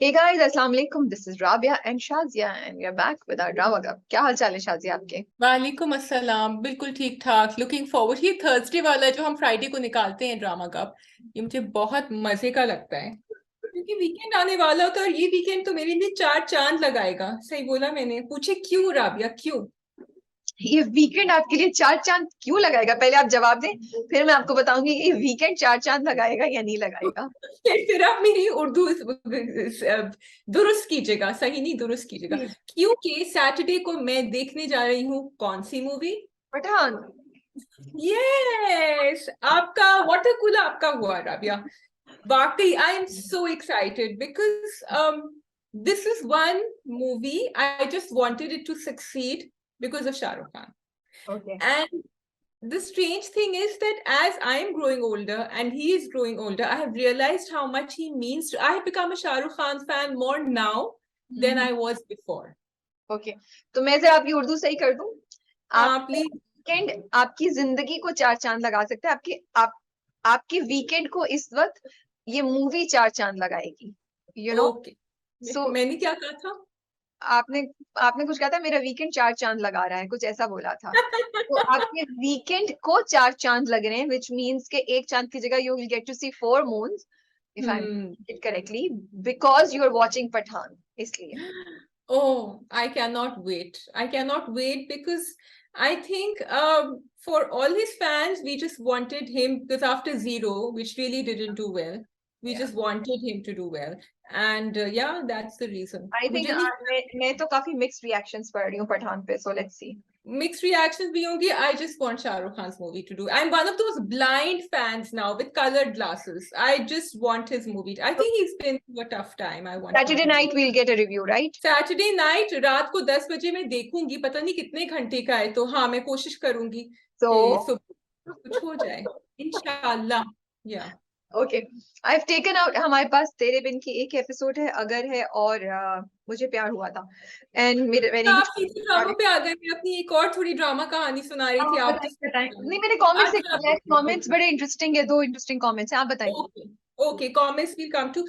Hey guys, अस्सलाम वालेकुम. This is Rabia and Shazia and we are back with our drama club. क्या हाल चाल है शाजिया आपके? वालेकुम अस्सलाम। बिल्कुल ठीक ठाक। Looking forward. ये थर्सडे वाला जो हम फ्राइडे को निकालते हैं ड्रामा का, ये मुझे बहुत मजे का लगता है क्योंकि वीकेंड आने वाला होता है और ये वीकेंड तो मेरे लिए चार चांद लगाएगा। सही बोला मैंने? पूछे क्यों राबिया, क्यों? ये वीकेंड आपके लिए चार चांद क्यों लगाएगा? पहले आप जवाब दें, फिर मैं आपको बताऊंगी कि ये वीकेंड चार चांद लगाएगा या नहीं लगाएगा. फिर आप मेरी उर्दू दुरुस्त कीजिएगा। सही नहीं, दुरुस्त कीजिएगा। प्लीज. क्योंकि सैटरडे को मैं देखने जा रही हूँ कौन सी मूवी? पठान. यस, आपका वाटर कूलर आपका हुआ राबिया। वाकई I am so excited because this is one movie I just wanted it to succeed because of Shah Rukh Khan. Okay. And the strange thing is that as I am growing older and he is growing older, I have realized how much he means to, I have become a Shah Rukh Khan fan more now than I was before. Okay. तो मैं जरा आपकी उर्दू सही कर दूं. आप हाँ please. Weekend आपकी जिंदगी को चार चांद लगा सकते हैं. आपके वीकेंड को इस वक्त ये मूवी चार चांद लगाएगी. You know. ओके, सो मैंने क्या कहा था? आपने आपने कुछ कहा था, मेरा वीकेंड चार चांद लगा रहा है, कुछ ऐसा बोला था. तो आपके वीकेंड को चार चांद लग रहे हैं, विच मीन्स के एक चांद की जगह you will get to see four moons if I eat correctly, because you are watching Pathaan, इसलिए. Oh, I cannot wait. I cannot wait because I think for all his fans, we just wanted him because after Zero, which really didn't do well, we Yeah. just wanted him to do well. And yeah, that's the reason. I think मुझे नहीं मैं तो काफी mixed reactions पढ़ रही हूँ पठान पे, so let's see. mixed reactions bhi hongi. I just want Shah Rukh Khan's movie to do. I'm one of those blind fans now with colored glasses. I just want his movie. I think he's been through a tough time. I want Saturday night will get a review, right? Saturday night रात को 10 बजे मैं देखूंगी। पता नहीं कितने घंटे का है, तो हाँ मैं कोशिश करूंगी सो कि सुबह कुछ हो जाए इंशाल्लाह। या okay, I have taken out. हमारे पास तेरे बिन की एक एपिसोड है, अगर है, और मुझे प्यार हुआ था. एंड मैंने ही आप सीधे ड्रामा पे आ गए। मैं अपनी एक और थोड़ी ड्रामा कहानी सुना रही थी। आप बताएं तो बताएं. नहीं, मैंने कमेंट्स आज देखे, कमेंट्स बड़े इंटरेस्टिंग है, दो इंटरेस्टिंग कमेंट्स हैं, आप बताएं. Okay okay, comments will come too.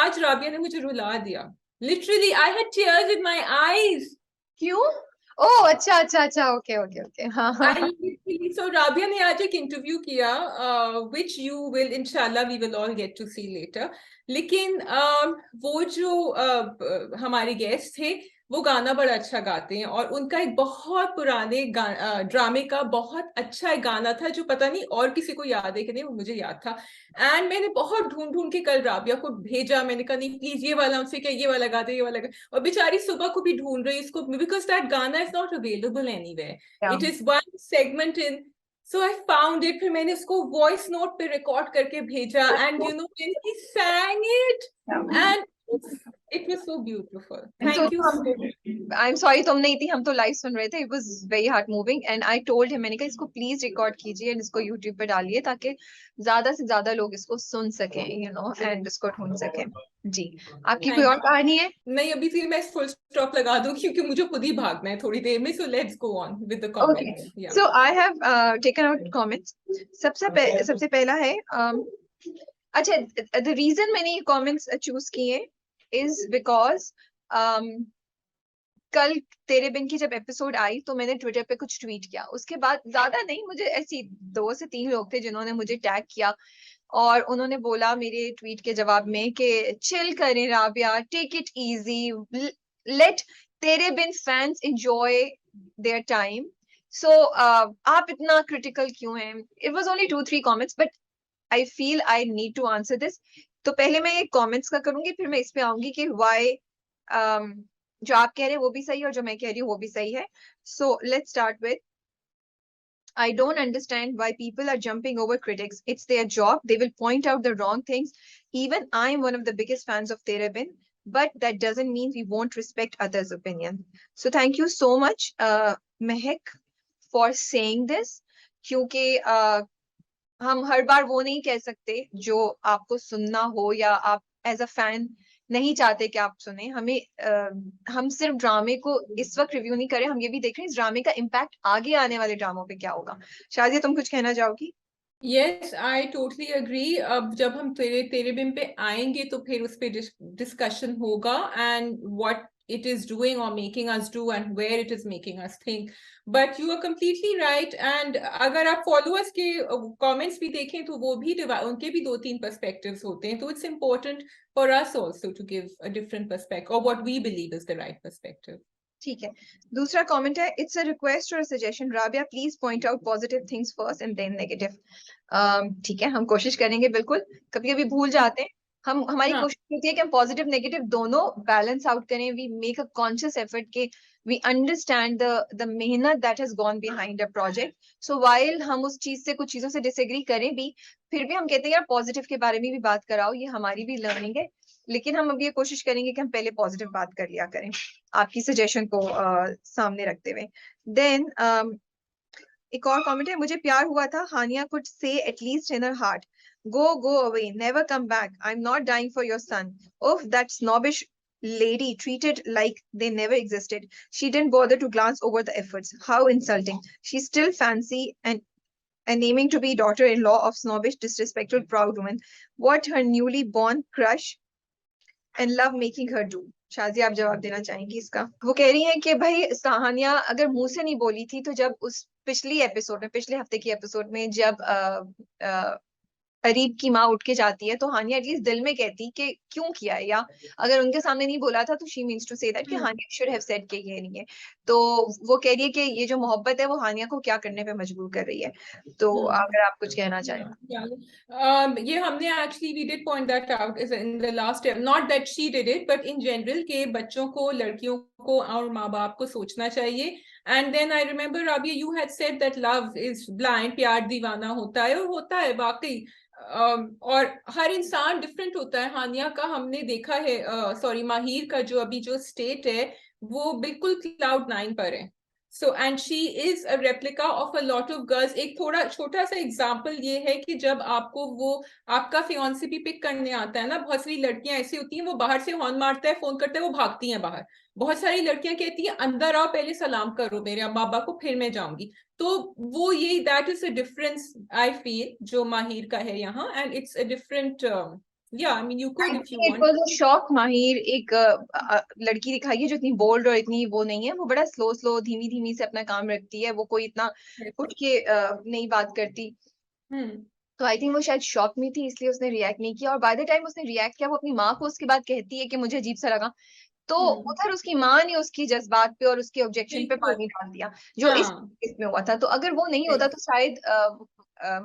आज राबिया ने मुझे रुला दिया। Literally I had tears in my eyes. क्यों? ओह, अच्छा अच्छा अच्छा, ओके ओके ओके, हाँ हाँ. So राबिया ने आज एक इंटरव्यू किया which you will inshallah we will all get to see later. लेकिन वो जो हमारे गेस्ट थे वो गाना बड़ा अच्छा गाते हैं और उनका एक बहुत पुराने ड्रामे का बहुत अच्छा एक गाना था जो पता नहीं और किसी को याद है कि नहीं, वो मुझे याद था। एंड मैंने बहुत ढूंढ ढूंढ के कल राबिया को भेजा। मैंने कहा नहीं प्लीज ये वाला उनसे क्या, ये वाला गा दे, ये वाला गा। और बेचारी सुबह को भी ढूंढ रही इसको बिकॉज दैट गाना is not available anywhere. It is one segment in. So I found it. फिर मैंने उसको वॉइस नोट पे रिकॉर्ड करके भेजा and you know when he sang it and it was so beautiful. Thank you so much. I am sorry, तुम नहीं थी, हम तो लाइव सुन रहे थे. It was very heart moving and I told him, मैंने कहा इसको प्लीज रिकॉर्ड कीजिए एंड इसको यूट्यूब पे डालिए ताकि ज्यादा से ज्यादा लोग इसको सुन सकें, यू नो, एंड इसको ढूंढ सकें. जी. आपकी कोई Thank और you. कहानी है? नहीं, अभी फिर मैं फुल स्टॉप लगा दूं क्योंकि मुझे खुद ही भागना है थोड़ी देर में। So let's go on with the okay, comments. या so I have taken out comments. सबसे पहला है, अच्छा, द रीजन मैंने ये कमेंट्स चूज किए इज बिकॉज कल तेरे बिन की जब एपिसोड आई तो मैंने ट्विटर पे कुछ ट्वीट किया. उसके बाद ज्यादा नहीं, मुझे ऐसी दो से तीन लोग थे जिन्होंने मुझे टैग किया और उन्होंने बोला मेरे ट्वीट के जवाब में कि चिल करें Rabia, take it easy, let Tere Bin fans enjoy their time. So आप इतना क्रिटिकल क्यों हैं? It was only 2-3 comments but I feel I need to answer this. तो पहले मैं ये कमेंट्स का करूंगी, फिर मैं इस पे आऊंगी कि व्हाई जो आप कह रहे हैं वो भी सही है और जो मैं कह रही हूँ वो भी सही है. So let's start with, I don't understand why people are jumping over critics. It's their job. They will point out the wrong things. Even I'm one of the biggest fans of Tere Bin, but that doesn't mean we won't respect others' opinion. So thank you so much, Mehak, for saying this. क्योंकि हम हर बार वो नहीं कह सकते जो आपको सुनना हो या आप एज अ फैन नहीं चाहते कि आप सुने. हम सिर्फ ड्रामे को इस वक्त रिव्यू नहीं करें, हम ये भी देख रहे हैं इस ड्रामे का इम्पैक्ट आगे आने वाले ड्रामों पे क्या होगा. शाजिया, तुम कुछ कहना चाहोगी? Yes, I totally agree. अब जब हम तेरे तेरे बिम पे आएंगे तो फिर उस पे डिस्कशन होगा, and what it is doing or making us do and where it is making us think. But you are completely right. And अगर आप followers के comments भी देखें तो वो भी उनके भी 2-3 perspectives होते हैं, तो it's important for us also to give a different perspective or what we believe is the right perspective. ठीक है, दूसरा कमेंट है, इट्स अ रिक्वेस्ट और suggestion, Rabia please point out positive things first and then negative. ठीक है, हम कोशिश करेंगे, बिल्कुल। कभी कभी भूल जाते हैं, हमारी हाँ, कोशिश होती है कि हम पॉजिटिव नेगेटिव दोनों बैलेंस आउट करें। We make a conscious effort के we understand the mehnat that has gone behind a project. So while हम उस चीज से, कुछ चीजों से डिसएग्री करें भी, फिर भी हम कहते हैं यार पॉजिटिव के बारे में भी बात कराओ, ये हमारी भी लर्निंग है। लेकिन हम अब ये कोशिश करेंगे कि हम पहले पॉजिटिव बात कर लिया करें, आपकी सजेशन को सामने रखते हुए। देन एक और कमेंट है, मुझे प्यार हुआ था, हानिया कुड से at least in her heart, go away, never come back, I am not dying for your son, of that snobbish lady treated like they never existed. She didn't bother to glance over the efforts. How insulting. She's still fancy and aiming to be daughter-in-law of snobbish, disrespectful, proud woman. What her newly born crush and love making her do? Shaji, आप जवाब देना चाहेंगी इसका? वो कह रही हैं कि भाई कहानियां अगर मुंह से नहीं बोली थी, तो जब उस पिछली एपिसोड में, पिछले हफ्ते की एपिसोड में, जब अरीब की माँ उठ के जाती है, तो हानिया एटलीस्ट दिल में कहती कि क्यों किया है, या अगर उनके सामने नहीं बोला था तो she means to say that कि हानिया शुड हैव सेड कि ये नहीं है। तो वो कह रही है कि ये जो मोहब्बत है वो हानिया को क्या करने पे मजबूर कर रही है। तो अगर आप कुछ कहना चाहें। ये हमने actually we did point that out is in the last step, not that she did it but in general के बच्चों को, लड़कियों को और माँ बाप को सोचना चाहिए। And then I remember Rabia, you had said that love is blind, प्यार दीवाना होता है, और होता है वाकई। और हर इंसान डिफरेंट होता है। हानिया का हमने देखा है, सॉरी माहिर का जो अभी जो स्टेट है वो बिल्कुल क्लाउड 9 पर है। So and she is a replica of a lot of girls. एक थोड़ा छोटा सा एग्जांपल ये है कि जब आपको वो आपका फियांसे भी पिक करने आता है ना, बहुत सारी लड़कियां ऐसी होती हैं, वो बाहर से हॉर्न मारता है, फोन करता है, वो भागती हैं बाहर। बहुत सारी लड़कियां कहती हैं अंदर आओ, पहले सलाम करो मेरे बाबा को, फिर मैं जाऊंगी। तो वो ये that is a difference I feel जो माहिर का है यहाँ, एंड इट्स अ डिफरेंट या I mean you could if you want. शौक माहिर एक लड़की दिखाई है जो इतनी बोल्ड और इतनी वो नहीं है, वो बड़ा स्लो स्लो धीमी धीमी से अपना काम रखती है, वो कोई इतना उठ के नहीं बात करती। तो आई थिंक वो शायद शॉक में थी, इसलिए उसने रिएक्ट नहीं किया, और बाय द टाइम उसने रिएक्ट किया वो अपनी माँ को उसके बाद कहती है कि मुझे अजीब सा लगा। तो उधर उसकी माँ ने उसकी जज्बात पे और उसके ऑब्जेक्शन पे बिल्कुल। पानी डाल दिया, जो इस हाँ, इसमें हुआ था। तो अगर वो नहीं होता तो शायद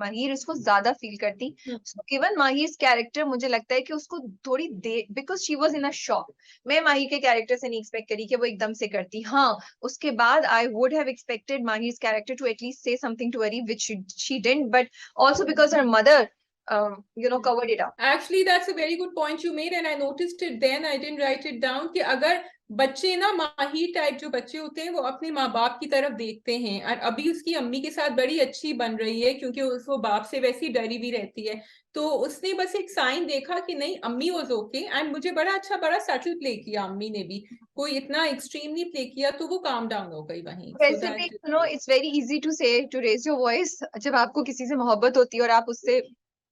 माहिर इसको ज्यादा फील करती। सो गिवन माहिर कैरेक्टर, मुझे लगता है कि उसको थोड़ी देर, because she was in a shock. मैं माहिर के कैरेक्टर से नहीं एक्सपेक्ट करी कि वो एकदम से करती। हाँ, उसके बाद I would have expected Mahir character to at least say something to Arib, which she didn't, but also because her mother covered it up. Actually, that's a very good point you made, and I noticed it then. I didn't write it down कि अगर बच्चे ना, माही type जो बच्चे होते हैं, वो अपने माँ बाप की तरफ देखते हैं, और अभी उसकी अम्मी के साथ बड़ी अच्छी बन रही है क्योंकि उसको बाप से वैसी डरी भी रहती है। तो उसने बस एक साइन देखा कि नहीं, अम्मी वाज ओके, एंड मुझे बड़ा अच्छा, बड़ा सटल प्ले किया अम्मी ने भी, कोई इतना एक्सट्रीम नहीं प्ले किया, तो वो काम डाउन हो गई वहीं। सो वैसे भी that it's very easy to say to raise your voice जब आपको किसी से मोहब्बत होती है और आप उससे,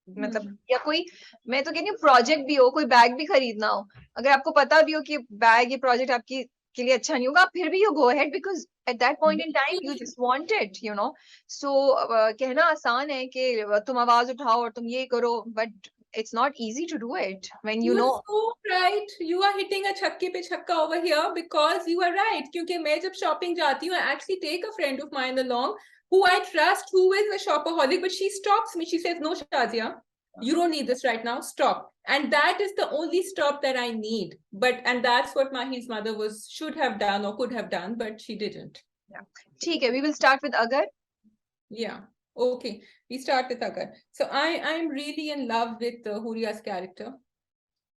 मतलब, या कोई, मैं तो कहती हूँ प्रोजेक्ट भी हो, कोई बैग भी खरीदना हो, अगर आपको पता भी हो कि बैग, ये प्रोजेक्ट आपकी के लिए अच्छा नहीं होगा, फिर भी you go ahead because at that point in time you just want it, so कहना आसान है कि तुम आवाज उठाओ और तुम ये करो, but it's not easy to do it when you You are know. so right. You are hitting a छक्के पे छक्का over here because you are right. क्योंकि मैं जब shopping जाती हूँ, I actually take a friend of mine along who I trust, who is a shopaholic, but she stops me. She says, "No, Shazia, you don't need this right now. Stop." And that is the only stop that I need. And that's what Mahi's mother should have done or could have done, but she didn't. ठीक है, we will start with Agar. Yeah. Okay. We start with Agar. So I'm really in love with Huria's character.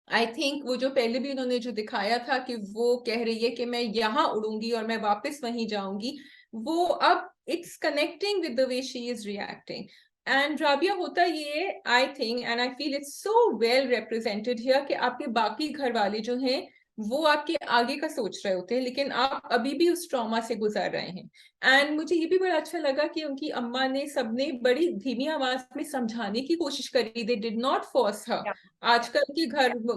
I think वो जो पहले भी उन्होंने जो दिखाया था कि वो कह रही है कि मैं यहाँ उड़ूंगी और मैं वापस वहीं जाऊंगी, वो अब it's connecting with the way she is reacting. And Rabia, होता ये I think and I feel it's so well represented here कि आपके बाकी घर वाले जो हैं वो आपके आगे का सोच रहे होते हैं, लेकिन आप अभी भी उस ट्रॉमा से गुजर रहे हैं। एंड मुझे ये भी बड़ा अच्छा लगा कि उनकी अम्मा ने सबने बड़ी धीमी आवाज में समझाने की कोशिश करी, they did not force her. Yeah. आजकल के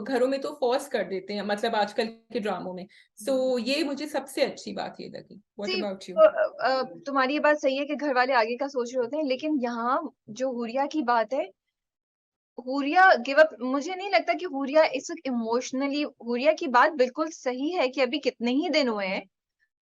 घरों में तो फोर्स कर देते हैं, मतलब आजकल के ड्रामों में। सो ये मुझे सबसे अच्छी बात ये लगी। What See, about you? तुम्हारी ये बात सही है कि घर वाले आगे का सोच रहे होते हैं, लेकिन यहाँ जो हुरिया की बात है, हुरिया गिव अप, मुझे नहीं लगता कि हुरिया इस इमोशनली, हुरिया की बात बिल्कुल सही है कि अभी कितने ही दिन हुए हैं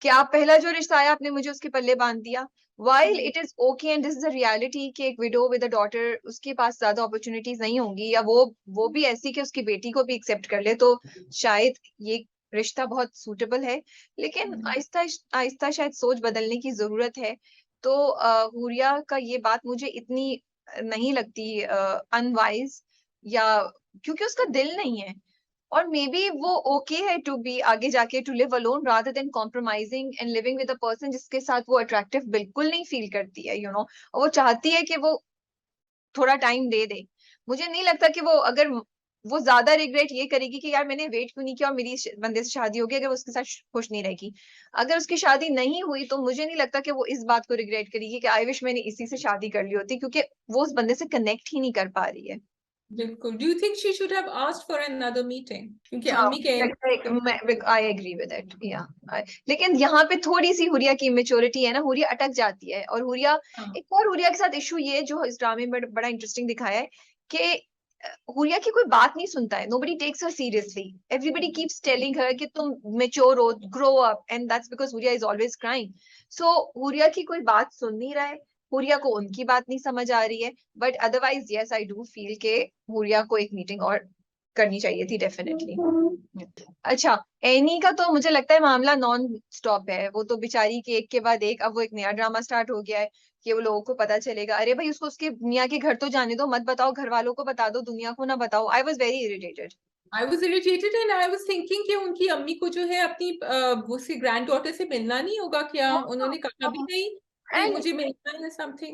कि आप पहला जो रिश्ता आया आपने मुझे उसके पल्ले बांध दिया। While it is okay and this is a reality कि एक विडो विद अ डॉटर, उसके पास ज्यादा अपॉर्चुनिटीज नहीं होंगी, या वो भी ऐसी कि उसकी बेटी को भी एक्सेप्ट कर ले, तो शायद ये रिश्ता बहुत सूटेबल है। लेकिन आहिस्ता आहिस्ता शायद सोच बदलने की जरूरत है। तो हुरिया का ये बात मुझे इतनी नहीं लगती अनवाइज, या क्योंकि उसका दिल नहीं है, और मे बी वो ओके है टू बी आगे जाके to live alone rather than compromising and living with a person जिसके साथ वो अट्रैक्टिव बिल्कुल नहीं फील करती है, और वो चाहती है कि वो थोड़ा टाइम दे दे। मुझे नहीं लगता कि वो, अगर वो ज्यादा रिग्रेट ये करेगी कि यार मैंने वेट क्यों नहीं किया और मेरी बंदे से शादी हो गई, अगर वो उसके साथ खुश नहीं रहेगी। अगर उसकी शादी नहीं हुई तो मुझे नहीं लगता कि वो इस बात को रिग्रेट करेगी कि आई विश मैंने इसी से शादी कर ली होती, क्योंकि वो उस बंदे से कनेक्ट ही नहीं कर पा रही है। बिल्कुल। Do you think she should have asked for another meeting? क्योंकि हाँ, अम्मी कह आई एग्री विद इट, या लेकिन यहाँ पे थोड़ी सी हुरिया की इमेच्योरिटी है ना, हुरिया अटक जाती है। और हुरिया, हाँ। एक और हुरिया के साथ इशू ये जो इस ड्रामे में बड़ा इंटरेस्टिंग दिखाया है कि हुरिया की कोई बात नहीं सुनता है, nobody takes her seriously, everybody keeps telling her कि तुम मेच्योर हो, grow up, and that's because Huriya is always crying. So Huriya की कोई बात सुन नहीं रहा है, हुरिया को उनकी बात नहीं समझ आ रही है, but otherwise yes I do feel के हुरिया को एक मीटिंग और करनी चाहिए थी डेफिनेटली। अच्छा, एनी का तो मुझे लगता है मामला नॉन स्टॉप है, वो तो बेचारी के एक के बाद एक, अब वो एक नया ड्रामा स्टार्ट हो गया है कि वो लोगों को पता चलेगा। अरे भाई उसको उसके मियाँ के घर तो जाने दो, मत बताओ घर वालों को, बता दो दुनिया को ना बताओ। I was very irritated. I was irritated and I was thinking कि उनकी अम्मी को जो है अपनी उसकी ग्रैंड डॉटर से मिलना नहीं होगा क्या? उन्होंने कहा भी नहीं कि एंड मुझे मिलना है something.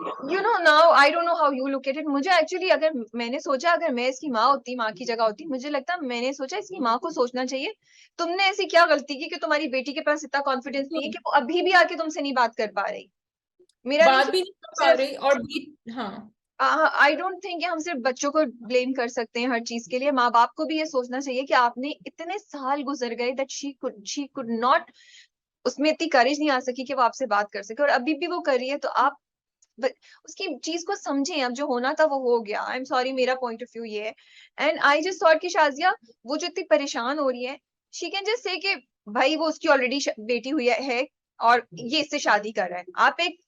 Now I don't know how you look at it, मुझे एक्चुअली, अगर मैंने सोचा अगर मैं इसकी माँ होती, माँ की जगह होती, मुझे लगता मैंने सोचा इसकी माँ को सोचना चाहिए, तुमने ऐसी क्या गलती की कि तुम्हारी बेटी के पास इतना कॉन्फिडेंस नहीं है कि वो अभी भी आके तुमसे नहीं बात कर पा रही। मेरा नहीं बात भी नहीं कर पा सिर्फ, रही और हाँ। आई डोंट थिंक हम सिर्फ बच्चों को ब्लेम कर सकते हैं हर चीज के लिए, माँ बाप को भी ये सोचना चाहिए कि आपने इतने साल गुजर गए दैट शी कुड नॉट, उसमें इतनी करेज नहीं आ सकी कि वो आपसे बात कर सके, और अभी भी वो कर रही है, तो आप ब- उसकी चीज को समझें। अब जो होना था वो हो गया, आई एम सॉरी, मेरा पॉइंट ऑफ व्यू ये है। एंड आई जस्ट थॉट कि शाजिया, वो जो इतनी परेशान हो रही है, शी कैन जस्ट से कि भाई वो उसकी ऑलरेडी बेटी हुई है और ये इससे शादी कर रहा है, आप एक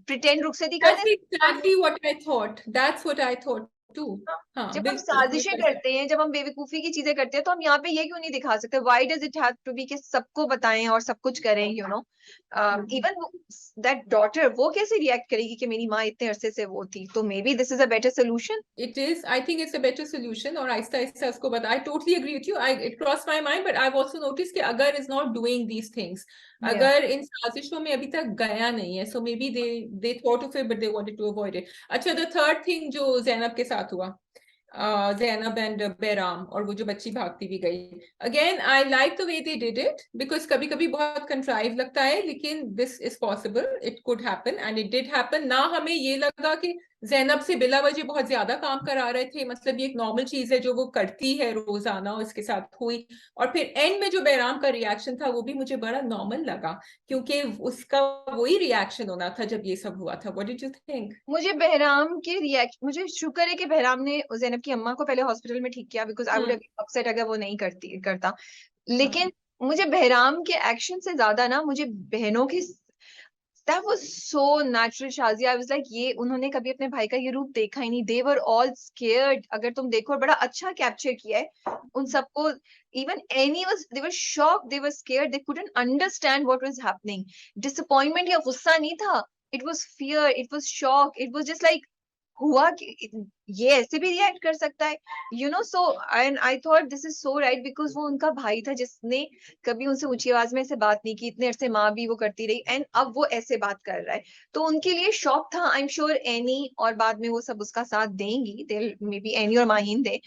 प्रिटेंड रुख से दिखा That's they. exactly what I thought. That's what I thought too. हाँ जब हम बिल्कुल ये साजिशें करते हैं, जब हम बेवकूफी की चीजें करते हैं, तो हम यहाँ पे ये क्यों नहीं दिखा सकते? Why does it have to be कि सबको बताएं और सब कुछ करें, इवन दैट डॉटर, वो कैसे रिएक्ट करेगी कि मेरी माँ इतने अरसे से वो थी? तो may be this is a better solution. It is. I think it's a better solution. और आहिस्ता आहिस्ता उसको बता. I totally agree with you. It crossed my mind, but I've also noticed कि अगर is not doing these things, अगर इन साजिशों में अभी तक गया नहीं है, so maybe they thought of it, but they wanted to avoid it. अच्छा, the third thing जो जैनब के साथ हुआ, जैनब एंड बेराम, और वो जो बच्ची भागती भी गई, again I like the way they did it, because कभी कभी बहुत कंट्राइव लगता है, लेकिन this is possible, it could happen and it did happen. ना हमें ये लगा कि जैनब से बिला वजह बहुत ज्यादा काम करा रहे थे, मतलब ये एक नॉर्मल चीज है जो वो करती है रोजाना, और इसके साथ हुई। और फिर एंड में जो बैराम का रिएक्शन था वो भी मुझे बड़ा नॉर्मल लगा, क्योंकि उसका वही रिएक्शन होना था जब ये सब हुआ था। What did you think? मुझे बहराम के रिएक्शन, मुझे शुक्र है कि बहराम ने जैनब की अम्मा को पहले हॉस्पिटल में ठीक किया, बिकॉज आई वुड अपसेट अगर वो नहीं करता। लेकिन मुझे बहराम के एक्शन से ज्यादा ना, मुझे बहनों के, that was so natural Shazia. I was like, ये उन्होंने कभी अपने भाई का ये रूप देखा ही नहीं, they were all scared। अगर तुम देखो, बड़ा अच्छा कैप्चर किया है उन सबको। even Annie was, they were shocked, they were scared, they couldn't understand what was happening। disappointment या गुस्सा नहीं था, it was fear, it was shock, it was just like, हुआ कि ये ऐसे भी रिएक्ट कर सकता है, so and I thought this is so right, because वो उनका भाई था जिसने कभी उनसे ऊंची आवाज में ऐसे बात नहीं की, इतने अरसे माँ भी वो करती रही, एंड अब वो ऐसे बात कर रहा है, तो उनके लिए शॉक था। आई एम श्योर एनी और बाद में वो सब उसका साथ देंगी, दे मे बी एनी और माहीन दे,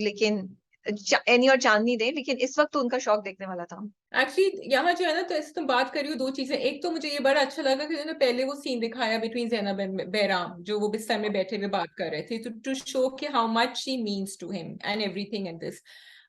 लेकिन एनी और चांदनी दे, लेकिन इस वक्त तो उनका शौक देखने वाला था। एक्चुअली यहाँ जो है ना, तो इस तुम बात करी हो दो चीजें। एक तो मुझे ये बड़ा अच्छा लगा कि उन्होंने पहले वो सीन दिखाया बिटवीन ज़ैनब एंड बैराम, जो वो बिस्तर में बैठे हुए बात कर रहे थे, टू शो कि how much she means to him and everything in this.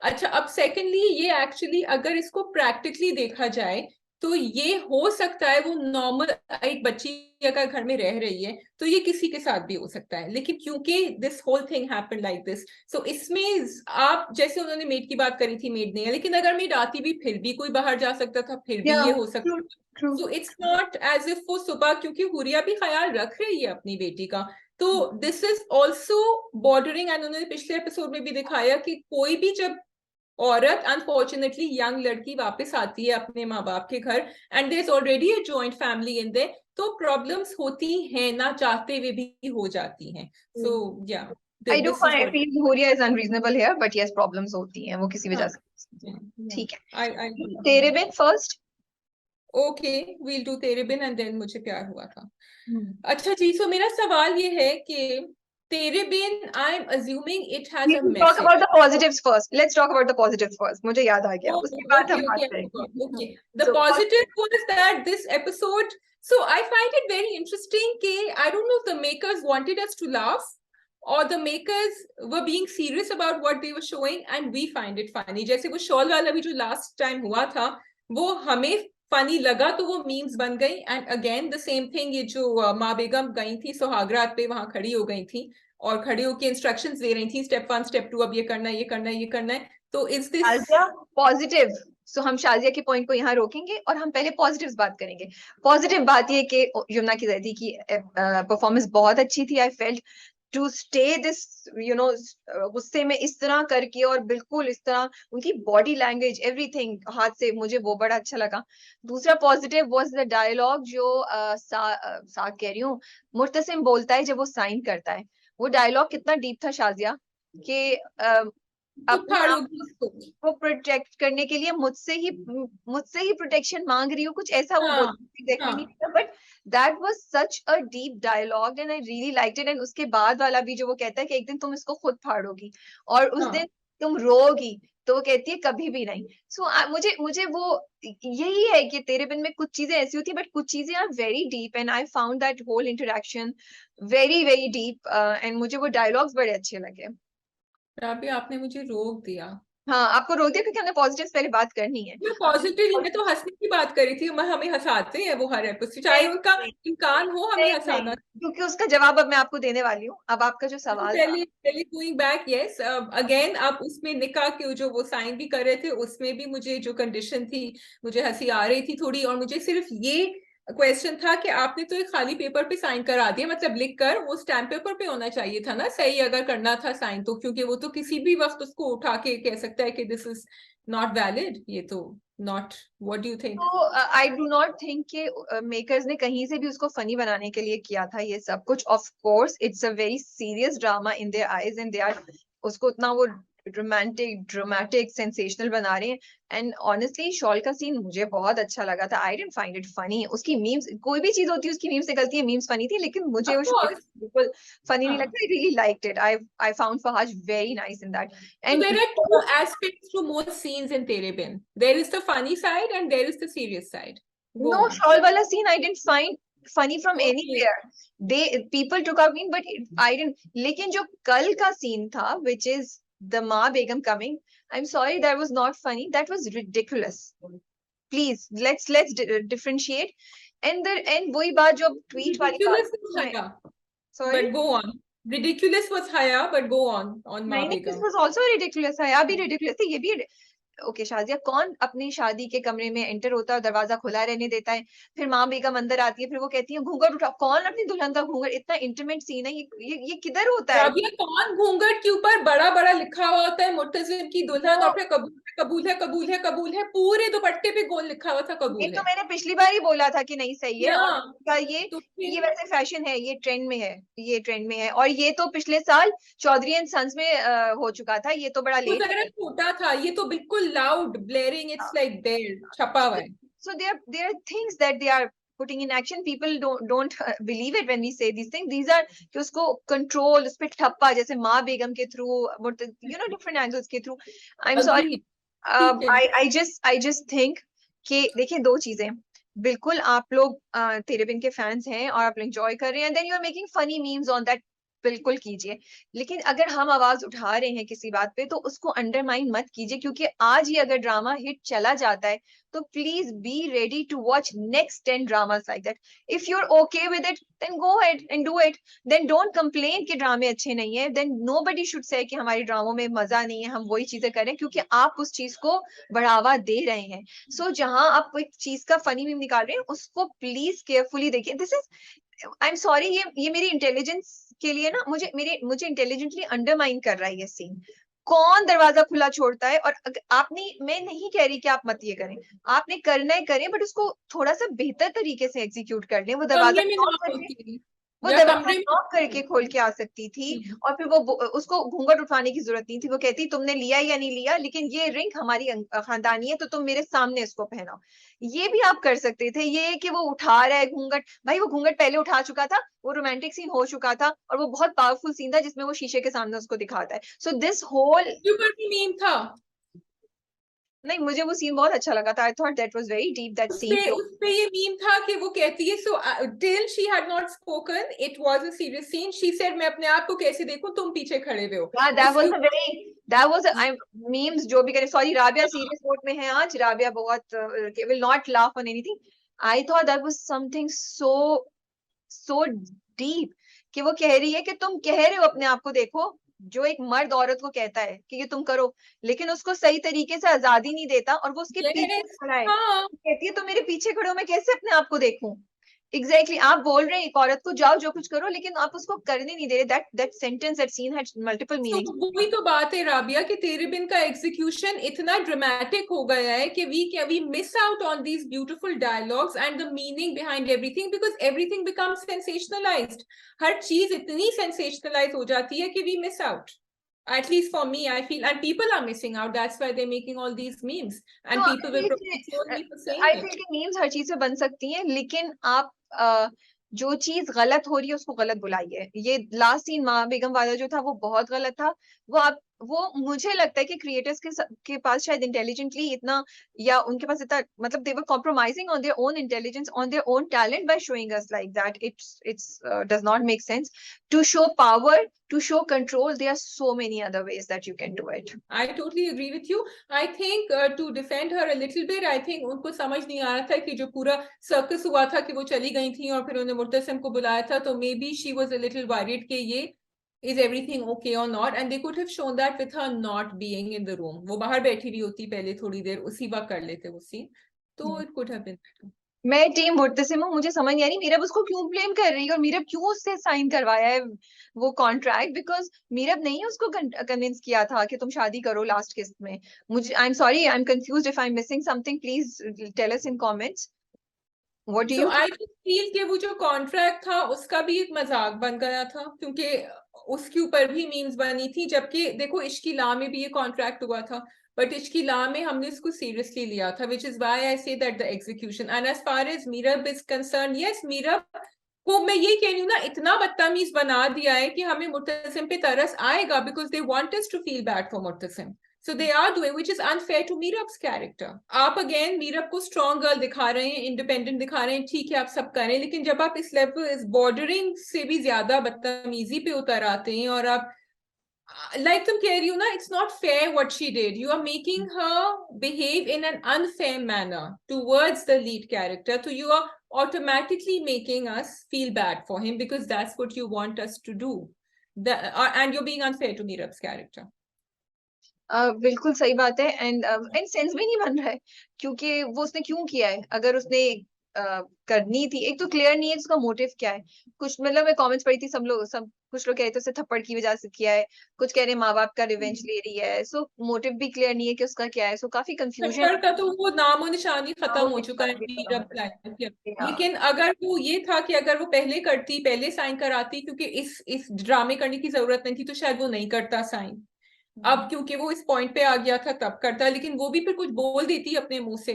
अच्छा, अब सेकेंडली ये एक्चुअली अगर इसको प्रैक्टिकली देखा जाए तो ये हो सकता है वो नॉर्मल एक बच्ची अगर घर में रह रही है तो ये किसी के साथ भी हो सकता है, लेकिन क्योंकि this whole thing happened like this, so इसमें आप जैसे उन्होंने मेड की बात करी थी, मेड नहीं है, लेकिन अगर मेड आती भी फिर भी कोई बाहर जा सकता था, फिर भी ये हो सकता था। True. So it's not as if वो सुबह, क्योंकि हुरिया भी ख्याल रख रही है अपनी बेटी का, तो this is also bordering. And उन्होंने पिछले एपिसोड में भी दिखाया कि कोई भी जब औरत अनफॉर्चुनेटली यंग लड़की वापस आती है अपने माँ बाप के घर and there is already a joint family in there, तो प्रॉब्लम्स होती हैं, ना चाहते हुए भी हो जाती हैं। सो या I do this is what feel Huriya is unreasonable here, but yes problems होती हैं, वो किसी वजह से। ठीक है, तेरे बिन फर्स्ट। ओके, वील डू तेरे बिन एंड देन मुझे प्यार हुआ था। अच्छा जी, सो मेरा सवाल ये है कि Tere Bin, I am assuming it has We a will talk message. about the positives first. Let's talk about the positives first. मुझे याद आ गया, उसके बाद हम बात करेंगे। Okay. The So, positive was that this episode, so I find it very interesting कि I don't know if the makers wanted us to laugh or the makers were being serious about what they were showing and we find it funny. जैसे वो shawl वाला भी जो last time हुआ था, वो हमें फनी लगा तो वो मीम्स बन गई। And again the same thing, ये जो माँ बेगम गई थी सुहागरात पे, वहां खड़ी हो गई थी और खड़ी होकर इंस्ट्रक्शंस दे रही थी, स्टेप 1 स्टेप 2, अब ये करना है, ये करना है, ये करना है। तो इज दिस शाजिया पॉजिटिव। सो हम शाजिया के पॉइंट को यहाँ रोकेंगे और हम पहले पॉजिटिव्स बात करेंगे। पॉजिटिव बात ये कि यमुना की जैदी की परफॉर्मेंस बहुत अच्छी थी। I felt to stay this, you know, गुस्से में इस तरह करके, और बिल्कुल इस तरह उनकी बॉडी लैंग्वेज एवरीथिंग हाथ से, मुझे वो बड़ा अच्छा लगा। दूसरा पॉजिटिव वाज द डायलॉग जो साग कह रही हूँ, मुर्तसिम बोलता है जब वो साइन करता है। वो डायलॉग कितना डीप था शाजिया, कि अपने आप को प्रोटेक्ट करने के लिए मुझसे ही प्रोटेक्शन मांग रही हूँ, कुछ ऐसा वो बोल, एग्जैक्टली नहीं पता, but that was such a deep dialogue and I really liked it. And उसके बाद वाला भी जो वो कहता है कि एक दिन तुम इसको खुद फाड़ोगी और उस दिन तुम रोगी, तो वो कहती है कभी भी नहीं। सो मुझे वो यही है कि तेरे बिन में कुछ चीजें ऐसी होती है, बट कुछ चीजें are very deep and I found that whole interaction very very deep. And मुझे वो डायलॉग्स बड़े अच्छे लगे। अभी आपने मुझे रोक दिया। हाँ, आपको रोक दिया क्योंकि हमने पॉजिटिव पहले बात करनी है। मैं पॉजिटिव, मैं तो हंसने की बात करी थी, हमें हंसाते हैं वो हर एपिसोड, चाहे उनका इम्कान हो हमें नहीं, हंसाना। क्योंकि उसका जवाब अब मैं आपको देने वाली हूँ। अब आपका जो सवाल था, पहले पहले गोइंग बैक, यस अगेन, आप उसमें निकाह के जो वो साइन भी कर रहे थे, उसमें भी मुझे जो कंडीशन थी, मुझे हंसी आ रही थी थोड़ी, और मुझे सिर्फ ये क्वेश्चन था कि आपने तो एक खाली पेपर पे साइन करा दिया, मतलब लिख कर, वो स्टैम्प पेपर पे होना चाहिए था ना सही, अगर करना था साइन तो, क्योंकि वो तो किसी भी वक्त उसको उठा के कह सकता है कि दिस इज नॉट वैलिड, ये तो not. What do you think? तो आई डू नॉट थिंक कि मेकर्स ने कहीं से भी उसको फनी बनाने के लिए किया था ये सब कुछ। Of course it's a very serious drama in their eyes and they are उसको उतना वो रोमांटिक ड्रामेटिक सेंसेशनल बना रहे हैं। एंड ऑनेस्टली शॉल का सीन मुझे बहुत अच्छा लगा था। I didn't find it funny. उसकी मीम्स, कोई भी चीज होती है उसकी मीम्स निकलती है, मीम्स फनी थी, लेकिन मुझे वो शॉल बिल्कुल फनी नहीं लगता। I really liked it. I found Wahaj very nice in that. So and there are two aspects to most scenes in Tere Bin. There is the funny side and there is the serious side. Go no, on. shawl wala scene I didn't find funny from Okay. anywhere. People took out mean, but I didn't. लेकिन जो कल का scene था, which is the Ma Begum coming, I'm sorry, that was not funny. That was ridiculous. Please, let's differentiate. And वही बात जो tweet वाली बात, Ridiculous was higher, sorry, but go on. Ridiculous was higher, but go on Ma नहीं, this Begum. was also ridiculous. है भी ridiculous थी, ये भी ओके। शाजिया, कौन अपनी शादी के कमरे में एंटर होता है और दरवाजा खुला रहने देता है? फिर माँ बेगम अंदर आती है, फिर वो कहती है घूंघट उठाओ। कौन अपनी दुल्हन का घूंघट, इतना इंटीमेट सीन है, ये किधर होता है? राबिया, कौन घूंघट के ऊपर बड़ा बड़ा लिखा हुआ होता है मुर्तजिम की दुल्हन, और फिर कबूल है, कबूल है, कबूल है, कबूल है, पूरे दुपट्टे पे गोल लिखा हुआ था ये कबूल तो है। मैंने पिछली बार ही बोला था कि नहीं सही है। या और का तो ये फिर वैसे फैशन है, ये ट्रेंड में है, ये ट्रेंड में है। और ये तो पिछले साल चौधरी एंड सन्स में हो चुका था। ये तो बड़ा तो लेट जरा है। छोटा था, ये तो बिल्कुल लाउड ब्लेयरिंग, इट्स लाइक देयर छपा हुआ है। So there are things that they are putting in action. People don't believe it when we say these things. These are कि उसको control, उस पे ठप्पा, जैसे माँ बेगम के through, different angles के through. I'm sorry. I just think कि देखिए, दो चीजें, बिल्कुल आप लोग तेरे बिन के फैंस हैं और आप एंजॉय कर रहे हैं, then you are making funny memes on that, बिल्कुल कीजिए, लेकिन अगर हम आवाज उठा रहे हैं किसी बात पे तो उसको अंडरमाइन मत कीजिए, क्योंकि आज ही अगर ड्रामा हिट चला जाता है तो please be ready to watch next 10 dramas like that. If you are okay with it then go ahead and do it. Then don't complain कि ड्रामे अच्छे नहीं है. देन नोबडी शुड से कि हमारे ड्रामों में मजा नहीं है, हम वही चीजें करें, क्योंकि आप उस चीज को बढ़ावा दे रहे हैं. सो जहां आप कोई चीज का फनी मीम निकाल रहे हैं उसको प्लीज केयरफुली देखिए. This is, I am sorry, ये मेरी इंटेलिजेंस के लिए ना, मुझे इंटेलिजेंटली अंडरमाइन कर रहा है ये सीन. कौन दरवाजा खुला छोड़ता है? और आपने, मैं नहीं कह रही कि आप मत ये करें, आपने करना है करें, बट उसको थोड़ा सा बेहतर तरीके से एग्जीक्यूट कर लें. वो दरवाजा नॉक करके खोल के आ सकती थी, और फिर वो उसको घूंघट उठाने की जरूरत नहीं थी. वो कहती तुमने लिया या नहीं लिया, लेकिन ये रिंग हमारी खानदानी है तो तुम मेरे सामने इसको पहनाओ. ये भी आप कर सकते थे. ये कि वो उठा रहा है घूंघट, भाई वो घूंघट पहले उठा चुका था, वो रोमांटिक सीन हो चुका था, और वो बहुत पावरफुल सीन था जिसमें वो शीशे के सामने उसको दिखाता है. सो दिस होल मीम था. नहीं, मुझे वो सीन बहुत अच्छा लगा था. I thought that was very deep, that scene. उसपे ये मीम था कि वो कहती है, so till she had not spoken, it was a serious scene, she said मैं अपने आप को कैसे देखूं, तुम पीछे खड़े हुए हो. दैट वाज मीम्स जो भी करे. सॉरी, राबिया सीरियस मोड में है आज. राबिया बहुत will not laugh on anything. I thought that was something so deep, कि वो कह रही है कि तुम कह रहे हो अपने आप को देखो, जो एक मर्द औरत को कहता है कि ये तुम करो, लेकिन उसको सही तरीके से आजादी नहीं देता, और वो उसके पीछे खड़ा है. कहती है तुम मेरे पीछे खड़े हो, मैं कैसे अपने आप को देखूं? एग्जैक्टली आप बोल रहे हैं एक औरत को जाओ जो कुछ करो, लेकिन आप उसको करने नहीं दे रहे. That sentence, that scene had multiple meanings. वही तो बात है राबिया कि तेरे बिन का एग्जीक्यूशन इतना ड्रामेटिक हो गया है कि we miss out on these beautiful dialogues and the meaning behind everything, because everything becomes sensationalised. हर चीज इतनी सेंसेशनलाइज हो जाती है कि we miss out. At least for me, I feel, and people are missing out. That's why they're making all these memes, and people will probably me for saying I it. feel कि memes हर चीज से बन सकती हैं, लेकिन आप जो चीज गलत हो रही है उसको गलत बुलाइए. ये लास्ट सीन माँ बेगम वाला जो था वो बहुत गलत था. वो मुझे लगता है कि क्रिएटर्स के पास शायद इंटेलिजेंटली इतना, या उनके पास इतना, मतलब they were compromising on their own intelligence, on their own talent by showing us like that. It's does not make sense to show power, to show control. There are so many other ways that you can do it. I totally agree with you. I think to defend her a little bit, I think उनको समझ नहीं आ रहा था कि जो पूरा circus हुआ था कि वो चली गई थी और फिर उन्होंने मुर्तसिम को बुलाया था, तो maybe she was a little worried कि ये is everything okay or not, and they could have shown that with her not being in the room. वो बाहर बैठी हुई होती पहले थोड़ी देर, उसी वक्त कर लेते वो सीन, तो it could have been better. मैं टीम मुर्तसिम हूँ. मुझे समझ नहीं आ रही मीरब उसको क्यों ब्लेम कर रही है, और मीरब क्यों उससे साइन करवाया है वो कॉन्ट्रैक्ट, बिकॉज मीरब नहीं उसको कन्विंस किया था कि तुम शादी करो लास्ट किस्त में. मुझे, I am sorry, I am confused. If I am missing something please tell us in comments. What do you I feel कि वो जो कॉन्ट्रैक्ट था उसका भी एक मजाक बन गया था, क्योंकि उसके ऊपर भी मीम्स बनी थी, जबकि देखो इश्की ला में भी ये कॉन्ट्रैक्ट हुआ था, बट इश्की ला में हमने इसको सीरियसली लिया था, which is why I say that the execution. And as far as Meerab is concerned, yes, Meerab को मैं ये कह रही हूँ ना, इतना बदतमीज बना दिया है कि हमें मुर्तसिम पे तरस आएगा, because they want us to feel bad for Murtasim. So they are doing, which is unfair to Meerab's character. आप again Meerab को strong girl दिखा रहे हैं, independent दिखा रहे हैं, ठीक है आप सब करें, लेकिन जब आप इस level, इस bordering से भी ज्यादा बदतमीजी पे उतर आते हैं, और आप like तुम कह रही हो ना, it's not fair what she did. You are making her behave in an unfair manner towards the lead character. So you are automatically making us feel bad for him because that's what you want us to do. And you're being unfair to Meerab's character. बिल्कुल सही बात है. And sense भी नहीं बन रहा है, क्योंकि वो उसने क्यों किया है. अगर उसने करनी थी, एक तो क्लियर नहीं है उसका मोटिव क्या है. कुछ, मतलब मैं कमेंट्स पढ़ी थी, सब कुछ लोग कह रहे थे उसे थप्पड़ की वजह से किया है, कुछ कह रहे हैं माँ बाप का रिवेंज ले रही है. सो मोटिव भी क्लियर नहीं है कि उसका क्या है. सो काफी कंफ्यूजन का तो वो नाम और निशानी खत्म हो चुका है मीरब लाइफ. लेकिन अगर वो ये था कि अगर वो पहले करती, पहले साइन कराती, क्योंकि इस ड्रामे करने की जरूरत नहीं थी, तो शायद वो नहीं करता साइन. अब क्योंकि वो इस पॉइंट पे आ गया था तब करता, लेकिन वो भी फिर कुछ बोल देती अपने मुंह से,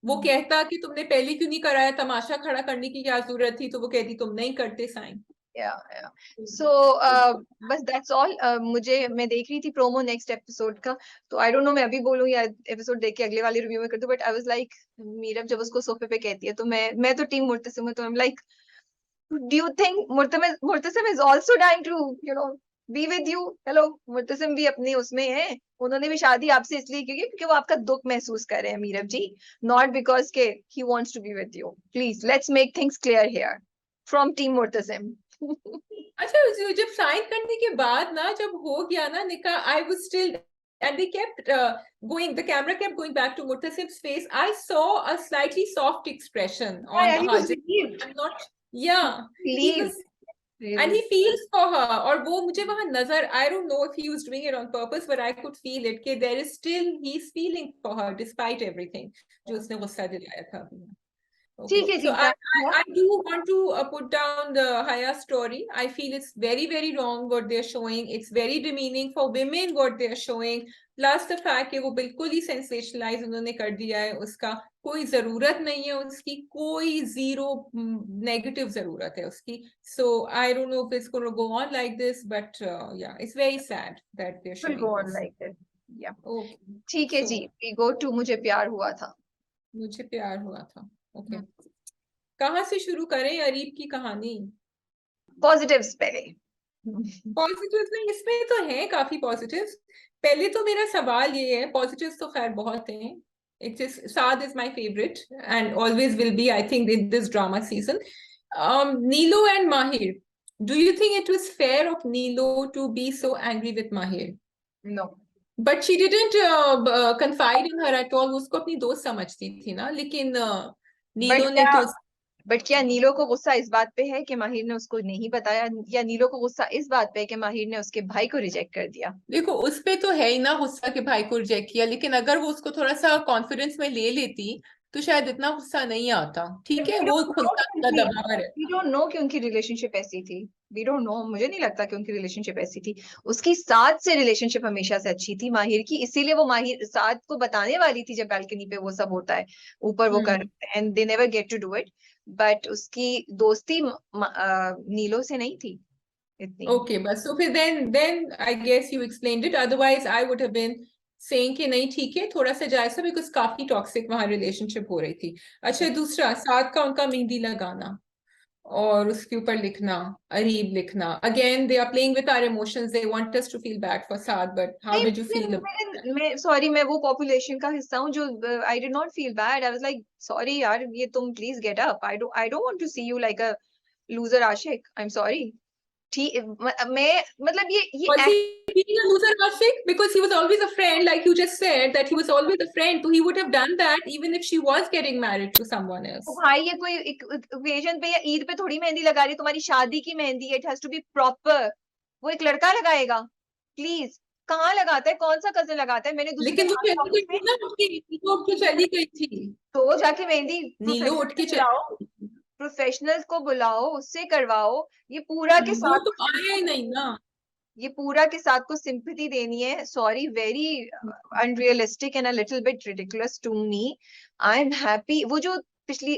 वो कहता कि तुमने पहले क्यों नहीं कराया, तमाशा खड़ा करने की क्या जरूरत थी, तो वो कहती तुम नहीं करते साइन। या सो बस दैट्स ऑल। मुझे, मैं देख रही थी प्रोमो नेक्स्ट एपिसोड का, तो आई डोंट नो मैं अभी बोलूं या एपिसोड देख के अगले वाले रिव्यू में कर दूं, but I was like, Meerab जब उसको सोफे पे कहती है तो मैं तो टीम मुर्तसिम हूं, तो I am like, do you think Murtasim is also dying to be with you? Hello, Murtasim भी अपनी उसमें है, उन्होंने भी शादी आपसे इसलिए की क्योंकि वो आपका दुख महसूस कर रहे हैं मीरब जी, नॉट बिकॉज के he wants to be with you. Please let's make things clear here from team Murtasim. अच्छा, जब साइन करने के बाद ना, जब हो गया ना निकाह, I was still, and they kept going, the camera kept going back to Murtasim's face. I saw a slightly soft expression on Yeah, he was Hajir. relieved. I'm not, yeah, he Relieved. was, and Really. he feels for her. और वो मुझे वहां नजर, I don't know if he was doing it on purpose, but I could feel it कि there is still, he's feeling for her despite everything जो उसने गुस्सा दिलाया था अभी। ठीक है Okay, ji, so I do want to put down the Haya story. I feel it's very, very wrong what they're showing. It's very demeaning for women what they're showing. Plus the fact कि वो बिल्कुल ही sensationalize उन्होंने कर दिया है, उसका कोई जरूरत नहीं है, उसकी कोई zero negative जरूरत है उसकी. So I don't know if it's going to go on like this, but yeah, it's very sad that they're will showing go on this. like that. Yeah. Okay, ठीक है so ji, we go to मुझे प्यार हुआ था। मुझे प्यार हुआ था. Okay, कहाँ से शुरू करें अरीब की कहानी? पॉजिटिव्स पहले। पॉजिटिव्स में, इसमें तो है काफी पॉजिटिव्स। पहले तो मेरा सवाल ये है, पॉजिटिव्स तो खैर बहुत हैं, it is, Saad is my favourite and always will be, I think, in this drama season. नीलो एंड माहिर, do you think it was fair of Nilo to be so angry with Mahir? No. But she didn't confide in her at all. वो उसको अपनी दोस्त समझती थी ना, लेकिन बट नीलो ने क्या तो, बट क्या नीलो को गुस्सा इस बात पे है कि माहिर ने उसको नहीं बताया, या नीलो को गुस्सा इस बात पे है कि माहिर ने उसके भाई को रिजेक्ट कर दिया? देखो उस पे तो है ही ना गुस्सा के भाई को रिजेक्ट किया, लेकिन अगर वो उसको थोड़ा सा कॉन्फिडेंस में ले लेती तो शायद इतना गुस्सा नहीं आता. ठीक है, वो खुद का अपना दबाव है. वी डोंट नो कि उनकी रिलेशनशिप ऐसी थी। वी डोंट नो, मुझे नहीं लगता कि उनकी रिलेशनशिप ऐसी थी। उसकी साथ से रिलेशनशिप हमेशा से अच्छी थी माहिर की, इसीलिए वो माहिर साथ को बताने वाली थी जब बालकनी पे वो सब होता है, ऊपर वो कर, and they never get to do it. But उसकी दोस्ती नीलो से नहीं थी इतनी। ओके, बस तो फिर then I guess you explained it, otherwise I would have been saying कि नहीं ठीक है थोड़ा सा जायजा, बिकॉज काफी टॉक्सिक वहां रिलेशनशिप हो रही थी. अच्छा, दूसरा साथ का उनका मेहंदी लगाना और उसके ऊपर लिखना, अरीब लिखना, again they are playing with our emotions, they want us to feel bad for Saad, but how did you feel? मैं सॉरी, मैं वो पॉपुलेशन का हिस्सा हूँ जो, I did not feel bad, I was like sorry यार, ये तुम please get up, I don't want to see you like a loser aashiq, I am sorry. ठीक, मैं मतलब ये Was he being a loser, Ashik? Because he was always a friend, like you just said, that he was always a friend. So he would have done that even if she was getting married to someone else. भाई, ये कोई occasion पे या ईद पे थोड़ी मेहंदी लगा रही, तुम्हारी शादी की मेहंदी है, it has to be proper. वो एक लड़का लगाएगा? प्लीज, कहाँ लगाता है, कौन सा कजन लगाता है? मैंने दूसरी लेकिन वो चली गई में थी ना, उसकी नीलो उठ के चली गई थी. तो जाके मेहंदी नीलो उठ के बुलाओ, प्रोफेशनल्स को बुलाओ, उससे करवाओ। ये पूरा के वो साथ तो आया ही नहीं ना. ये पूरा के साथ को सिंपैथी देनी है? Sorry, very unrealistic and a little bit ridiculous to me. I am happy, वो जो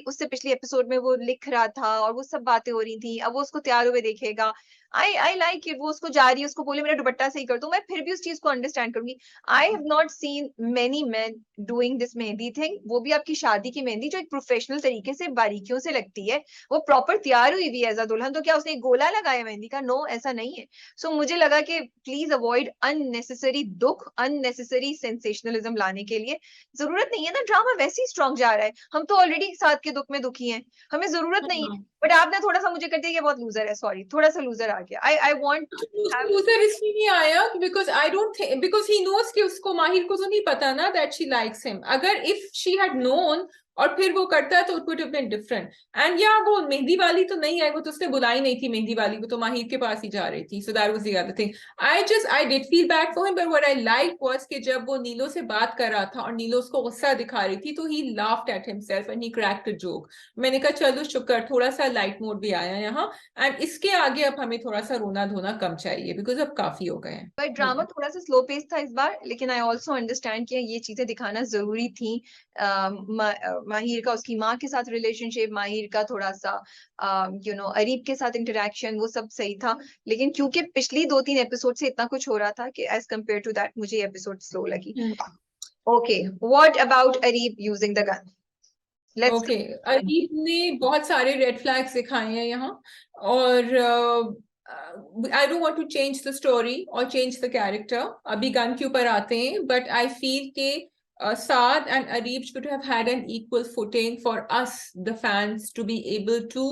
उससे पिछली एपिसोड में वो लिख रहा था और वो सब बातें हो रही थी, अब वो उसको तैयार हुए देखेगा, आई लाइक इट। वो उसको जा रही है, उसको बोले मेरा दुपट्टा सही कर दो, मैं फिर भी उस चीज को अंडरस्टैंड करूंगी। I have not seen many main doing this mehndi thing, वो भी आपकी शादी की मेहंदी जो एक प्रोफेशनल तरीके से बारीकियों से लगती है, वो प्रॉपर तैयार हुई भी एज अ दुल्हन। तो क्या उसने एक गोला लगाया मेहंदी का? नो, ऐसा नहीं है। सो मुझे लगा कि प्लीज अवॉइड अननेसेसरी दुख, अननेसेसरी सेंसेशनलिज्म लाने के लिए जरूरत नहीं है ना। ड्रामा वैसे ही स्ट्रॉन्ग जा रहा है, हम तो ऑलरेडी साथ के दुख में दुखी हैं, हमें जरूरत नहीं है। बट आपने थोड़ा सा मुझे कर दिया कि बहुत लूजर है, सॉरी, थोड़ा सा लूजर आ गया। आई वांट लूजर इसलिए नहीं आया because I don't think, because he knows कि उसको, माहिर को तो नहीं पता ना दैट शी लाइक्स हिम. अगर इफ शी हैड नोन और फिर वो करता है तो it would have been different. And या वो मेहंदी वाली तो नहीं आई, वो तो उसने बुलाई नहीं थी मेहंदी वाली, वो तो माहिर के पास ही जा रही थी. So that was the other thing. I did feel bad for him, but what I like was कि जब वो नीलो से बात कर रहा था और नीलो उसको गुस्सा दिखा रही थी तो ही laughed eight himself and he cracked a joke. मैंने कहा चलो शुक्र, थोड़ा सा लाइट मोड भी आया यहाँ. एंड इसके आगे अब हमें थोड़ा सा रोना धोना कम चाहिए, बिकॉज अब काफी हो गए हैं. बट ड्रामा थोड़ा सा स्लो पेस था इस बार, लेकिन आई ऑल्सो अंडरस्टैंड कि ये चीजें दिखाना जरूरी थी। माहिर का उसकी माँ के साथ रिलेशनशिप, माहिर का थोड़ा सा अरीब के साथ इंटरेक्शन, वो सब सही था। लेकिन क्योंकि पिछली 2-3 एपिसोड से इतना कुछ हो रहा था कि एज कम्पेयर टू दैट मुझे एपिसोड स्लो लगी। Okay, what about Arib using the gun? Let's okay, Arib ने बहुत सारे रेड फ्लैग्स दिखाए हैं यहाँ, और I don't want to change the story और चेंज द कैरेक्टर, अभी गन के ऊपर आते हैं, बट आई फील के Saad and Areeb should have had an equal footing for us, the fans, to be able to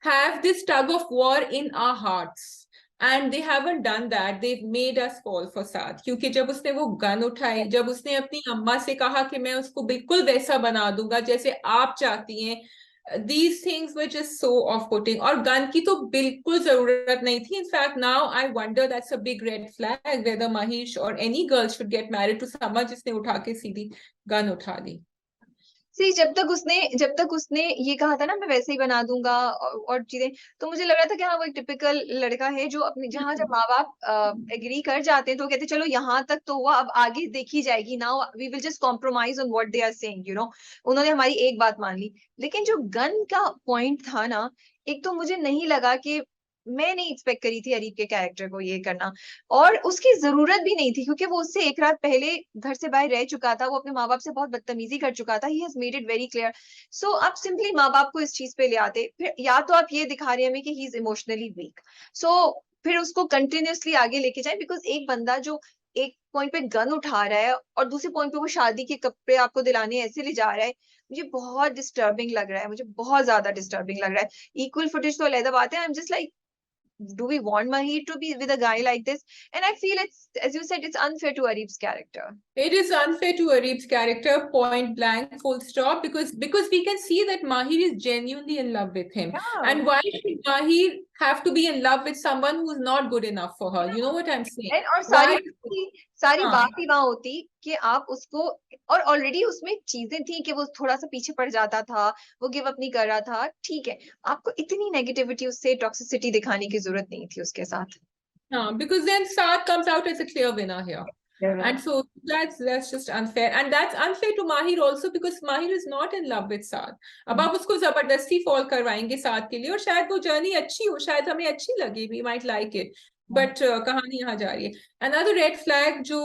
have this tug of war in our hearts. And they haven't done that. They've made us fall for Saad. क्योंकि जब उसने वो gun उठाई, जब उसने अपनी अम्मा से कहा कि मैं उसको बिल्कुल वैसा बना दूंगा जैसे आप चाहती हैं, these things were just so off-putting. और गन की तो बिल्कुल जरूरत नहीं थी. In fact, now I wonder that's a big red flag whether Mahish or any girl should get married to someone जिसने उठा के सीधी गन उठा दी. सी जब तक उसने ये कहा था ना मैं वैसे ही बना दूंगा और चीजें, तो मुझे लग रहा था कि हाँ वो एक टिपिकल लड़का है जो अपने जहाँ जब माँ बाप एग्री कर जाते हैं तो कहते चलो यहाँ तक तो हुआ, अब आगे देखी जाएगी, now we will just compromise on what they are saying, उन्होंने हमारी एक बात मान ली। लेकिन जो गन का पॉइंट था ना, एक तो मुझे नहीं लगा कि, मैं नहीं एक्सपेक्ट करी थी अरीब के कैरेक्टर को ये करना, और उसकी जरूरत भी नहीं थी क्योंकि वो उससे एक रात पहले घर से बाहर रह चुका था, वो अपने माँ बाप से बहुत बदतमीजी कर चुका था, he has made it very clear. So आप सिंपली माँ बाप को इस चीज पे ले आते, फिर या तो आप ये दिखा रहे हैं हमें कि ही इज इमोशनली वीक, सो फिर उसको कंटिन्यूअसली आगे लेके जाए, बिकॉज एक बंदा जो एक पॉइंट पे गन उठा रहा है और दूसरे पॉइंट पे वो शादी के कपड़े आपको दिलाने ऐसे ले जा रहा है, मुझे बहुत डिस्टर्बिंग लग रहा है, मुझे बहुत ज्यादा डिस्टर्बिंग लग रहा है। इक्वल फुटेज तो अलग बात है, I am just like, do we want Mahir to be with a guy like this? And I feel it's, as you said, it's unfair to Arif's character. It is unfair to Areeb's character, point blank, full stop, because we can see that Mahir is genuinely in love with him. Yeah. And why should Mahir have to be in love with someone who's not good enough for her? You know what I'm saying? And और Why? सारी हाँ. बात ही वहां होती कि आप उसको, और ऑलरेडी उसमें चीजें थी कि वो थोड़ा सा पीछे पड़ जाता था, वो गिव अप नहीं कर रहा था, ठीक है, आपको इतनी नेगेटिविटी उससे टॉक्सिसिटी दिखाने की जरूरत नहीं थी उसके साथ। हाँ, because then Saad comes out as a clear winner here. And so that's just unfair, and that's unfair to Mahir also, because Mahir is not in love with Saad. अब आप उसको जबरदस्ती फॉल करवाएंगे साद के लिए, और शायद वो जर्नी अच्छी हो, शायद हमें अच्छी लगे, we might like it, but कहानी यहाँ जा रही है. Another red flag जो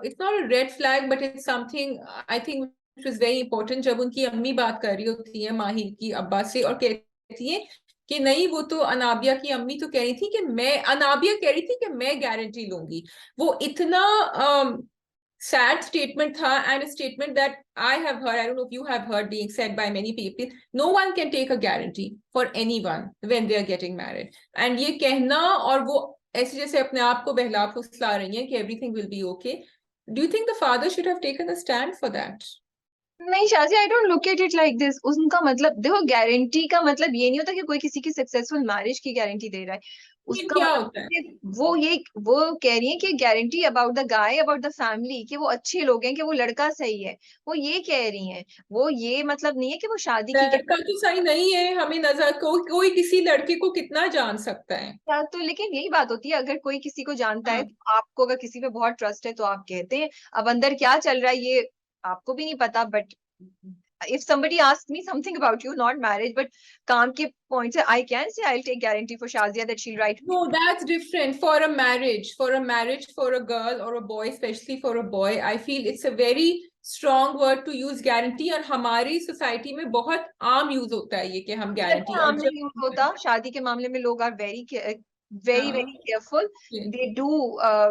it's not a red flag but it's something I think which was very important, जब उनकी अम्मी बात कर रही होती है माहिर की अब्बा से और कहती है कि नहीं, वो तो अनाबिया की अम्मी तो कह रही थी कि अनाबिया कह रही थी कि मैं गारंटी लूंगी, वो इतना sad statement था, and a statement that I have heard, I don't know if you have heard being said by many people, no one can take a guarantee for anyone when they are getting married. And ये कहना, और वो ऐसे जैसे अपने आप को बहला फुसला रही हैं कि everything will be okay. Do you think the father should have taken a stand for that? नहीं Shaji, I don't look at it like this. उनका मतलब देखो, गारंटी का मतलब ये नहीं होता कि कोई किसी की सक्सेसफुल मैरिज की गारंटी दे रहा है, उसका क्या मतलब होता है? वो कह रही है कि guarantee about the guy, about the family, कि वो अच्छे लोग हैं, कि वो लड़का सही है, वो ये कह रही हैं। वो ये मतलब नहीं है कि वो शादी की लड़का तो सही नहीं है, हमें नजर कोई किसी लड़के को कितना जान सकता है। तो लेकिन यही बात होती है, अगर कोई किसी को जानता है तो आपको, अगर किसी पे बहुत ट्रस्ट है तो आप कहते हैं। अब अंदर क्या चल रहा है ये आपको भी नहीं पता, but if somebody asks me something about you, not marriage but काम के point से, I can say I'll take guarantee for Shazia that she'll write. No, that's different. For a marriage, for a girl or a boy, especially for a boy, I feel it's a very strong word to use, guarantee. और हमारी society में बहुत आम use होता है ये कि हम गारंटी, और नहीं यूज होता, शादी के मामले में लोग are very careful,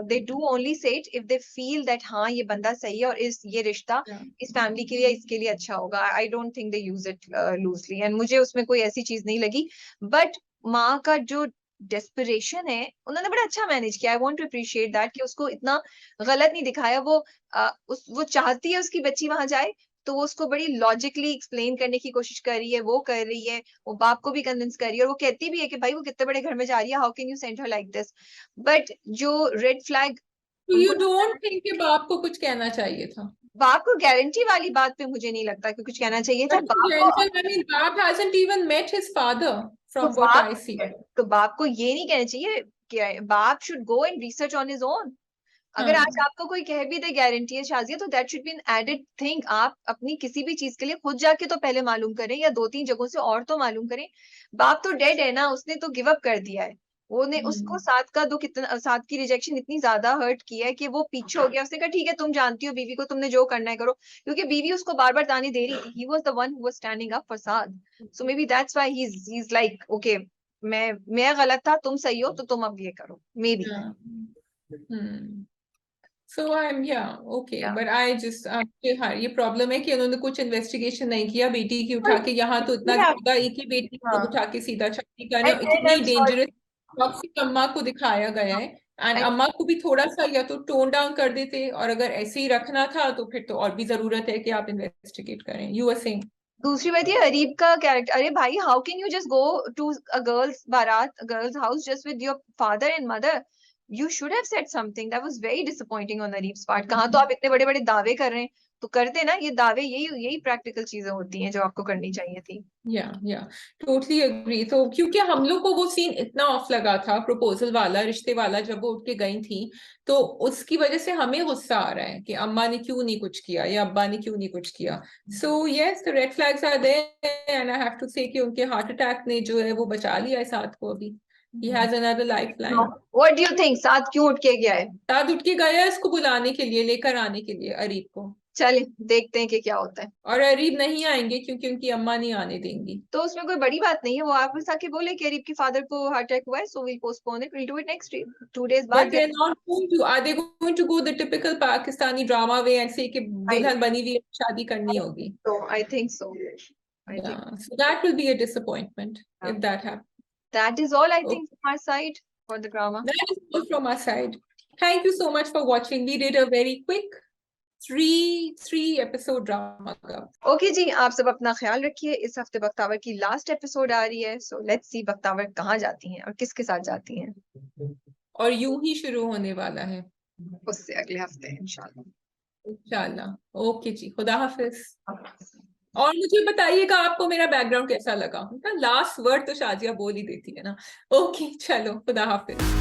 they do only say it if they feel that हाँ ये बंदा सही है और ये रिश्ता इस फैमिली के लिए, इसके लिए अच्छा होगा। आई don't think they use it loosely, and मुझे उसमें कोई ऐसी चीज नहीं लगी। बट माँ का जो डेस्परेशन है, उन्होंने बड़ा अच्छा मैनेज किया, I want to appreciate that, कि उसको इतना गलत नहीं दिखाया। वो चाहती है उसकी बच्ची वहां जाए, तो वो उसको बड़ी लॉजिकली एक्सप्लेन करने की कोशिश कर रही है, वो कर रही है, वो बाप को भी कन्विंस कर रही है, और वो कहती भी है कि भाई वो कितने बड़े घर में जा रही है, how can you send her like this. But जो रेड फ्लैग, तो यू डोंट थिंक कि बाप को कुछ कहना चाहिए था? बाप को गारंटी वाली बात पे मुझे नहीं लगता कि कुछ कहना चाहिए था बाप को। I mean, बाप hasn't even met his father तो from what I see. बाप को ये नहीं कहना चाहिए कि बाप should go and research on his own, अगर आज हाँ आपको कोई कह भी दे गारंटी है शाजिया, तो that should be an added thing. आप अपनी किसी भी चीज के लिए खुद जाके तो पहले मालूम करें, या 2-3 जगहों से और तो मालूम करें। बाप तो डेड है ना, उसने तो गिव अप कर दिया है। वो ने उसको साथ का दुख इतना, साथ की रिजेक्शन इतनी ज्यादा हर्ट की है कि वो पीछे हो गया। उसने कहा ठीक है तुम जानती हो बीवी को, तुमने जो करना है करो, क्योंकि बीवी उसको बार बार ताने दे रही थी। He was the one who was standing up for Saad. So may be that's why he is like okay, मैं गलत था, तुम सही हो, तो तुम अब ये करो, मे बी। हाँ So I'm yeah okay या but I just हाँ ये प्रॉब्लम है कि उन्होंने कुछ इन्वेस्टिगेशन नहीं किया बेटी की उठा के, यहाँ तो इतना ज्यादा एक ही बेटी को हाँ, उठा के सीधा शादी करना, एंड आई इतनी एम डेंजरस सॉरी। टॉक्सिक अम्मा को दिखाया गया है। एंड अम्मा को भी थोड़ा सा या तो टोन डाउन कर देते, और अगर ऐसे ही रखना था तो फिर तो और भी जरूरत है कि आप इन्वेस्टिगेट करें। You are saying. दूसरी बात ये अरीब का कैरेक्टर, अरे भाई how can you just go to a girl's बारात, girl's house just with your father and mother? You should have said something. That was very disappointing on Areeb's part. कहाँ तो आप इतने बड़े बड़े दावे कर रहे हैं, तो करते ना ये दावे, यही यही प्रैक्टिकल चीजें होती हैं जो आपको करनी चाहिए थी। या टोटली अग्री। तो क्योंकि हम लोग को वो सीन इतना ऑफ लगा था, प्रपोजल वाला, रिश्ते वाला, जब वो उठ के गई थी, तो उसकी वजह से हमें गुस्सा आ रहा है कि अम्मा ने क्यों नहीं कुछ किया या अब्बा ने क्यों नहीं कुछ किया। So yes the red flags are there and I have to say कि उनके हार्ट अटैक ने जो है वो बचा लिया है साथ को। अभी he has another life line. What do you think, साथ क्यों उठ के गया है? साथ उठ के गया है इसको बुलाने के लिए, लेकर आने के लिए अरीब को। चले देखते हैं कि क्या होता है। और अरीब नहीं आएंगे क्योंकि उनकी अम्मा नहीं आने देंगी। तो उसमें कोई बड़ी बात नहीं है, वो आप बस आके बोले कि अरीब के फादर को हार्ट अटैक हुआ है, so we'll postpone it, we'll do it next 2 days But बाद। they're not going to. Are they going to go the typical Pakistani drama way and say कि दुल्हन बनी हुई है, शादी करनी होगी? तो I think so, I think Yeah. So that will be a disappointment if that happens. That is all I Okay. Think from my side for the drama. That is all from our side. Thank you so much for watching. We did a very quick three episode drama. Okay जी, आप सब अपना ख्याल रखिए। इस हफ्ते बख्तावर की last episode आ रही है, सो लेट्स सी बख्तावर कहाँ जाती हैं और किसके साथ जाती हैं। और यूं ही शुरू होने वाला है उससे अगले हफ्ते इंशाल्लाह। इंशाल्लाह। ओके जी, खुदा हाफिज। और मुझे बताइएगा आपको मेरा बैकग्राउंड कैसा लगा। लास्ट वर्ड तो शाजिया बोल ही देती है ना। ओके चलो, खुदा हाफिज।